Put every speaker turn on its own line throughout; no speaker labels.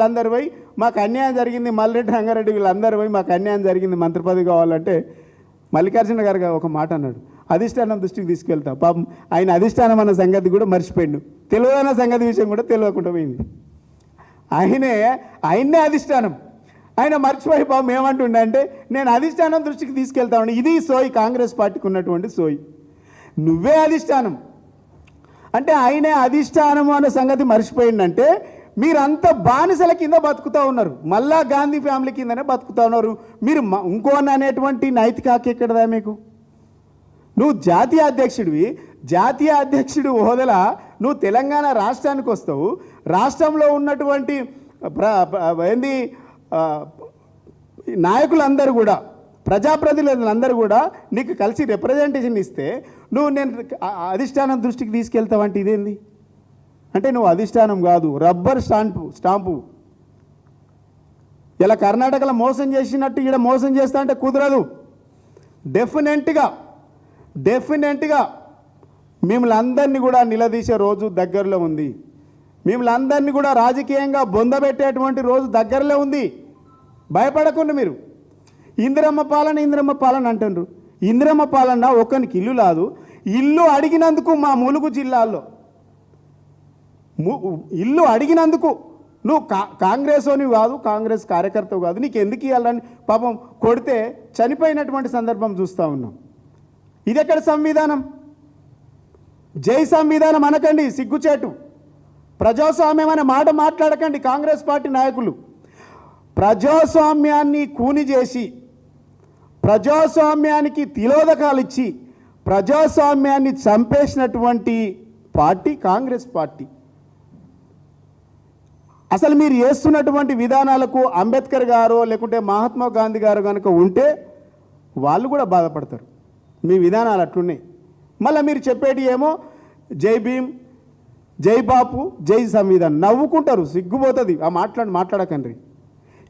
అందరు పోయి మాకు అన్యాయం జరిగింది, మల్రెడ్డి రంగారెడ్డి వీళ్ళందరూ పోయి మాకు అన్యాయం జరిగింది, మంత్రి పదవి కావాలంటే మల్లికార్జున గారు ఒక మాట అన్నాడు, అధిష్టానం దృష్టికి తీసుకెళ్తా. పాపం ఆయన అధిష్టానం అన్న సంగతి కూడా మర్చిపోయిండు, తెలియదన్న సంగతి విషయం కూడా తెలియకుండా పోయింది. ఆయన్నే అధిష్టానం ఆయన మర్చిపోయి పాపం ఏమంటుండే అంటే నేను అధిష్టానం దృష్టికి తీసుకెళ్తాను. ఇది సోయి, కాంగ్రెస్ పార్టీకి ఉన్నటువంటి సోయి. నువ్వే అధిష్టానం అంటే ఆయనే అధిష్టానము అనే సంగతి మర్చిపోయిందంటే మీరంతా బానిసల కింద బతుకుతూ ఉన్నారు, మళ్ళా గాంధీ ఫ్యామిలీ కిందనే బతుకుతూ ఉన్నారు. మీరు ఇంకోని అనేటువంటి నైతిక హక్కు ఎక్కడదా మీకు? నువ్వు జాతీయ అధ్యక్షుడివి, జాతీయ అధ్యక్షుడు హోదలా నువ్వు తెలంగాణ రాష్ట్రానికి వస్తావు, రాష్ట్రంలో ఉన్నటువంటి ఏంది నాయకులందరూ కూడా, ప్రజాప్రతినిధులందరూ కూడా నీకు కలిసి రిప్రజెంటేషన్ ఇస్తే నువ్వు నేను అధిష్టానం దృష్టికి తీసుకెళ్తావంటే ఇదేంది అంటే నువ్వు అధిష్టానం కాదు, రబ్బర్ స్టాంపు. ఇలా కర్ణాటకలో మోసం చేసినట్టు ఇక్కడ మోసం చేస్తా అంటే కుదరదు. డెఫినెట్గా మిమ్మల్ని అందరినీ కూడా నిలదీసే రోజు దగ్గరలో ఉంది, మిమ్మల్ని అందరినీ కూడా రాజకీయంగా బొందబెట్టేటువంటి రోజు దగ్గరలో ఉంది. భయపడకుండా మీరు ఇందిరమ్మ పాలన అంటున్నారు. ఇందిరమ్మ పాలన ఒక్కనికి ఇల్లు కాదు, ఇల్లు అడిగినందుకు మా ములుగు జిల్లాల్లో ఇల్లు అడిగినందుకు నువ్వు కాంగ్రెస్ని కాదు, కాంగ్రెస్ కార్యకర్తవు కాదు, నీకు ఎందుకు ఇవ్వాలని పాపం కొడితే చనిపోయినటువంటి సందర్భం చూస్తూ ఉన్నాం. ఇది ఎక్కడ సంవిధానం? జై సంవిధానం అనకండి, సిగ్గుచేటు. ప్రజాస్వామ్యం అనే మాట మాట్లాడకండి కాంగ్రెస్ పార్టీ నాయకులు. ప్రజాస్వామ్యాన్ని కూని చేసి, ప్రజాస్వామ్యానికి తిలోదకాలు ఇచ్చి, ప్రజాస్వామ్యాన్ని చంపేసినటువంటి పార్టీ కాంగ్రెస్ పార్టీ. అసలు మీరు చేస్తున్నటువంటి విధానాలకు అంబేద్కర్ గారు లేకుంటే మహాత్మా గాంధీ గారు కనుక ఉంటే వాళ్ళు కూడా బాధపడతారు. మీ విధానాలు అట్లున్నాయి. మళ్ళీ మీరు చెప్పేటి ఏమో జై భీమ్, జై బాపు, జై సంవిధానం. నవ్వుకుంటారు, సిగ్గుపోతుంది. ఆ మాట్లాడకండి.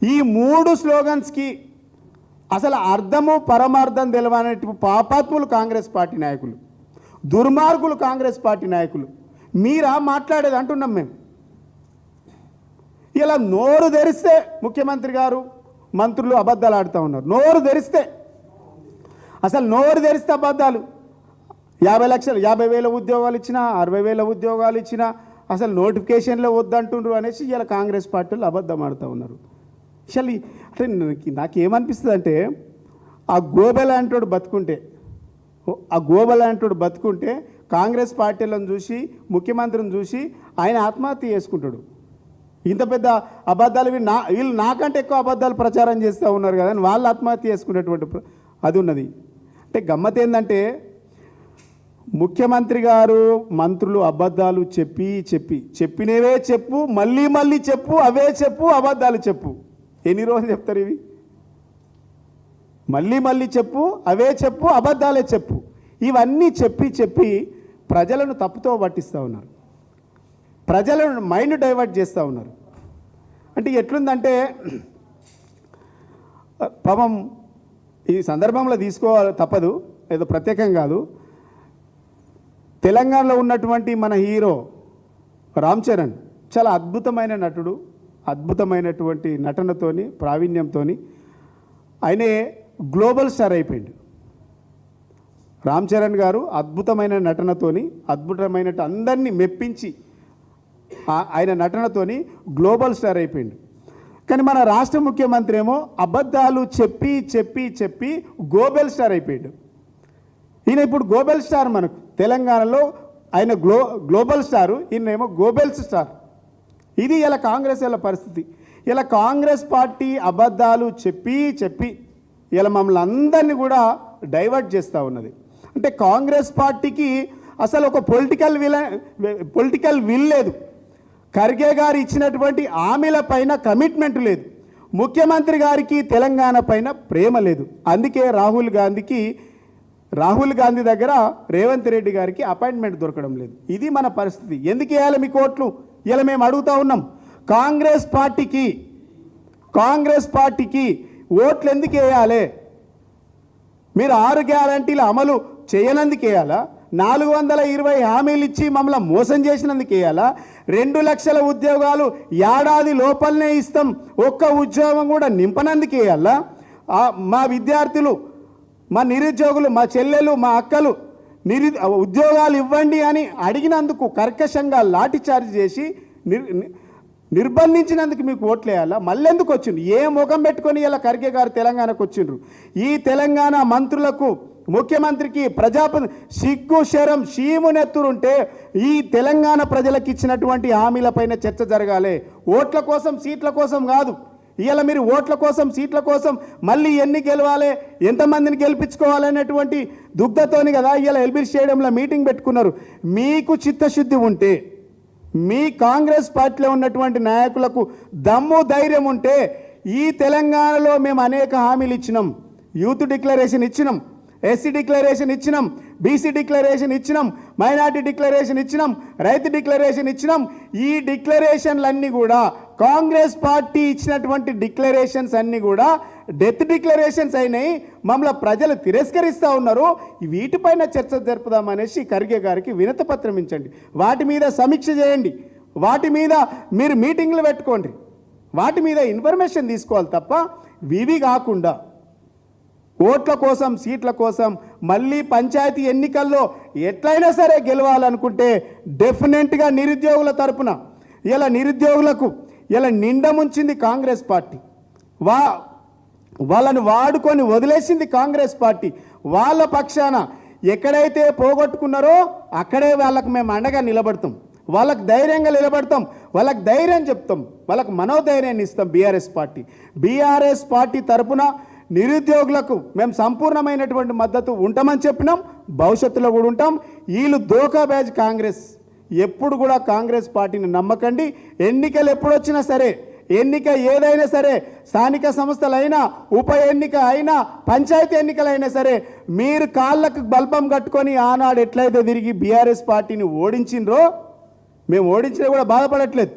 ఈ 3 స్లోగన్స్కి అసలు అర్థము పరమార్థం తెలవనే పాపాత్ములు కాంగ్రెస్ పార్టీ నాయకులు, దుర్మార్గులు కాంగ్రెస్ పార్టీ నాయకులు. మీరా మాట్లాడేది అంటున్నాం మేము. ఇలా నోరు తెరిస్తే ముఖ్యమంత్రి గారు, మంత్రులు అబద్ధాలు ఆడుతూ ఉన్నారు. నోరు తెరిస్తే అబద్ధాలు. 50,000 ఉద్యోగాలు ఇచ్చినా, 60,000 ఉద్యోగాలు ఇచ్చినా అసలు నోటిఫికేషన్లో వద్దంటుండ్రు అనేసి ఇలా కాంగ్రెస్ పార్టీలు అబద్ధం ఆడుతూ ఉన్నారు. అసలు అంటే నాకేమనిపిస్తుంది అంటే ఆ గోబెలాంటోడు బతుకుంటే కాంగ్రెస్ పార్టీలను చూసి, ముఖ్యమంత్రిని చూసి ఆయన ఆత్మహత్య చేసుకుంటాడు. ఇంత పెద్ద అబద్ధాలు వీళ్ళు నాకంటే ఎక్కువ అబద్ధాలు ప్రచారం చేస్తూ ఉన్నారు కదా అని వాళ్ళు ఆత్మహత్య చేసుకునేటువంటి అది ఉన్నది. అంటే గమ్మత్ ఏంటంటే ముఖ్యమంత్రి గారు, మంత్రులు అబద్ధాలు చెప్పినవే చెప్పు, మళ్ళీ చెప్పు, అవే చెప్పు, అబద్ధాలు చెప్పు. ఎన్ని రోజులు చెప్తారు ఇవి? మళ్ళీ చెప్పు, అవే చెప్పు, అబద్ధాలే చెప్పు. ఇవన్నీ చెప్పి ప్రజలను తప్పుతో పట్టిస్తూ ఉన్నారు, ప్రజలను మైండ్ డైవర్ట్ చేస్తూ ఉన్నారు. అంటే ఎట్లుందంటే పాపం ఈ సందర్భంలో తీసుకోవాలి తప్పదు, ఏదో ప్రత్యేకం కాదు. తెలంగాణలో ఉన్నటువంటి మన హీరో రామ్ చరణ్ చాలా అద్భుతమైన నటుడు, అద్భుతమైనటువంటి నటనతోని, ప్రావీణ్యంతో ఆయనే గ్లోబల్ స్టార్ అయిపోయింది. రామ్ చరణ్ గారు అద్భుతమైన నటనతోని, అందరినీ మెప్పించి ఆయన నటనతోని గ్లోబల్ స్టార్ అయిపోయింది. కానీ మన రాష్ట్ర ముఖ్యమంత్రి ఏమో అబద్ధాలు చెప్పి గ్లోబల్ స్టార్ అయిపోయాడు. ఈయన ఇప్పుడు గ్లోబల్ స్టార్ మనకు తెలంగాణలో, ఆయన గ్లోబల్ స్టారు, ఈయనేమో గ్లోబల్స్ స్టార్. ఇది ఇలా కాంగ్రెస్ పరిస్థితి. ఇలా కాంగ్రెస్ పార్టీ అబద్ధాలు చెప్పి ఇలా మమ్మల్ని అందరినీ కూడా డైవర్ట్ చేస్తూ ఉన్నది. అంటే కాంగ్రెస్ పార్టీకి అసలు ఒక పొలిటికల్ విల్ లేదు, ఖర్గే గారు ఇచ్చినటువంటి హామీల పైన కమిట్మెంట్ లేదు, ముఖ్యమంత్రి గారికి తెలంగాణ పైన ప్రేమ లేదు. అందుకే రాహుల్ గాంధీ దగ్గర రేవంత్ రెడ్డి గారికి అపాయింట్మెంట్ దొరకడం లేదు. ఇది మన పరిస్థితి. ఎందుకు వేయాలి మీకు ఓట్లు? ఇలా మేము అడుగుతూ ఉన్నాం. కాంగ్రెస్ పార్టీకి ఓట్లు ఎందుకు వేయాలి? మీరు 6 గ్యారంటీల అమలు చేయనందుకు వేయాలా? 420 హామీలు ఇచ్చి మమ్మల్ని మోసం చేసినందుకు వేయాలా? 2 లక్షల ఉద్యోగాలు ఏడాది లోపలనే ఇస్తాం, ఒక్క ఉద్యోగం కూడా నింపనందుకు వేయాలా? మా విద్యార్థులు, మా నిరుద్యోగులు, మా చెల్లెలు, మా అక్కలు ఉద్యోగాలు ఇవ్వండి అని అడిగినందుకు కర్కశంగా లాఠీ చార్జ్ చేసి నిర్బంధించినందుకు మీకు ఓట్లు వేయాలా? మళ్ళీ ఎందుకు వచ్చిండ్రు? ఏ ముఖం పెట్టుకొని ఇలా ఖర్గే గారు తెలంగాణకు వచ్చిండ్రు? ఈ తెలంగాణ మంత్రులకు, ముఖ్యమంత్రికి, సిగ్గు శరం షీమునెత్తురుంటే ఈ తెలంగాణ ప్రజలకు ఇచ్చినటువంటి హామీలపైన చర్చ జరగాలి. ఓట్ల కోసం, సీట్ల కోసం కాదు. ఇవాళ మీరు ఓట్ల కోసం, సీట్ల కోసం మళ్ళీ ఎన్ని గెలవాలి, ఎంతమందిని గెలిపించుకోవాలనేటువంటి దుగ్ధతోని కదా ఇవాళ ఎల్బీ స్టేడియంలో మీటింగ్ పెట్టుకున్నారు. మీకు చిత్తశుద్ధి ఉంటే, మీ కాంగ్రెస్ పార్టీలో ఉన్నటువంటి నాయకులకు దమ్ము ధైర్యం ఉంటే, ఈ తెలంగాణలో మేము అనేక హామీలు ఇచ్చినాం. యూత్ డిక్లరేషన్ ఇచ్చినాం, ఎస్సీ డిక్లరేషన్ ఇచ్చినాం, బీసీ డిక్లరేషన్ ఇచ్చినాం, మైనార్టీ డిక్లరేషన్ ఇచ్చినాం, రైతు డిక్లరేషన్ ఇచ్చినాం. ఈ డిక్లరేషన్లన్నీ కూడా కాంగ్రెస్ పార్టీ ఇచ్చినటువంటి డిక్లరేషన్స్ అన్నీ కూడా డెత్ డిక్లరేషన్స్ అయినాయి. మమ్మల్ని ప్రజలు తిరస్కరిస్తూ ఉన్నారు. వీటిపైన చర్చ జరుపుదామనేసి ఖర్గే గారికి వినతి పత్రం ఇచ్చండి. వాటి మీద సమీక్ష చేయండి, వాటి మీద మీరు మీటింగ్లు పెట్టుకోండి, వాటి మీద ఇన్ఫర్మేషన్ తీసుకోవాలి తప్ప వివి కాకుండా ఓట్ల కోసం, సీట్ల కోసం మళ్ళీ పంచాయతీ ఎన్నికల్లో ఎట్లయినా సరే గెలవాలనుకుంటే డెఫినెట్గా నిరుద్యోగుల తరపున ఇలా నిరుద్యోగులకు ఇలా నిండముంచింది కాంగ్రెస్ పార్టీ. వాళ్ళని వాడుకొని వదిలేసింది కాంగ్రెస్ పార్టీ. వాళ్ళ పక్షాన ఎక్కడైతే పోగొట్టుకున్నారో అక్కడే వాళ్ళకు మేము అండగా నిలబడతాం, వాళ్ళకు ధైర్యంగా నిలబడతాం, వాళ్ళకు ధైర్యం చెప్తాం, వాళ్ళకు మనోధైర్యాన్ని ఇస్తాం. బీఆర్ఎస్ పార్టీ తరపున నిరుద్యోగులకు మేము సంపూర్ణమైనటువంటి మద్దతు ఉంటామని చెప్పినాం, భవిష్యత్తులో కూడా ఉంటాం. వీళ్ళు దోకా బ్యాచ్ కాంగ్రెస్. ఎప్పుడు కూడా కాంగ్రెస్ పార్టీని నమ్మకండి. ఎన్నికలు ఎప్పుడు వచ్చినా సరే, ఎన్నిక ఏదైనా సరే, స్థానిక సంస్థలైనా, ఉప ఎన్నిక అయినా, పంచాయతీ ఎన్నికలైనా సరే, మీరు కాళ్ళకు బల్బం కట్టుకొని ఆనాడు ఎట్లయితే తిరిగి బీఆర్ఎస్ పార్టీని ఓడించిండ్రో, మేము ఓడించినా కూడా బాధపడట్లేదు.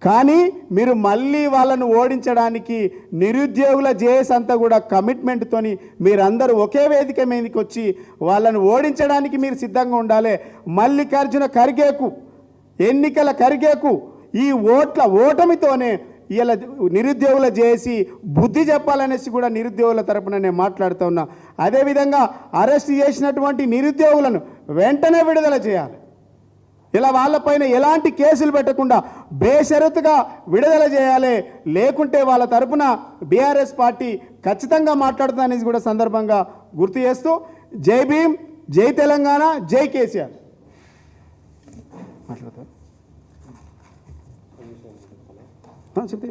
కానీ మీరు మళ్ళీ వాళ్ళను ఓడించడానికి నిరుద్యోగుల జేఎస్ అంతా కూడా కమిట్మెంట్తోని మీరందరూ ఒకే వేదిక మీదకి వచ్చి వాళ్ళను ఓడించడానికి మీరు సిద్ధంగా ఉండాలి. మల్లికార్జున ఖర్గేకు, ఎన్నికల ఖర్గేకు ఈ ఓటమితోనే ఇలా నిరుద్యోగుల చేసి బుద్ధి చెప్పాలనేసి కూడా నిరుద్యోగుల తరపున నేను మాట్లాడుతూ ఉన్నా. అదేవిధంగా అరెస్ట్ చేసినటువంటి నిరుద్యోగులను వెంటనే విడుదల చేయాలి. ఇలా వాళ్ళపైన ఎలాంటి కేసులు పెట్టకుండా బేషరతుగా విడుదల చేయాలి. లేకుంటే వాళ్ళ తరపున బీఆర్ఎస్ పార్టీ ఖచ్చితంగా మాట్లాడుతుందనేసి కూడా సందర్భంగా గుర్తు చేస్తూ, జై భీమ్, జై తెలంగాణ, జై కేసీఆర్. చెప్తే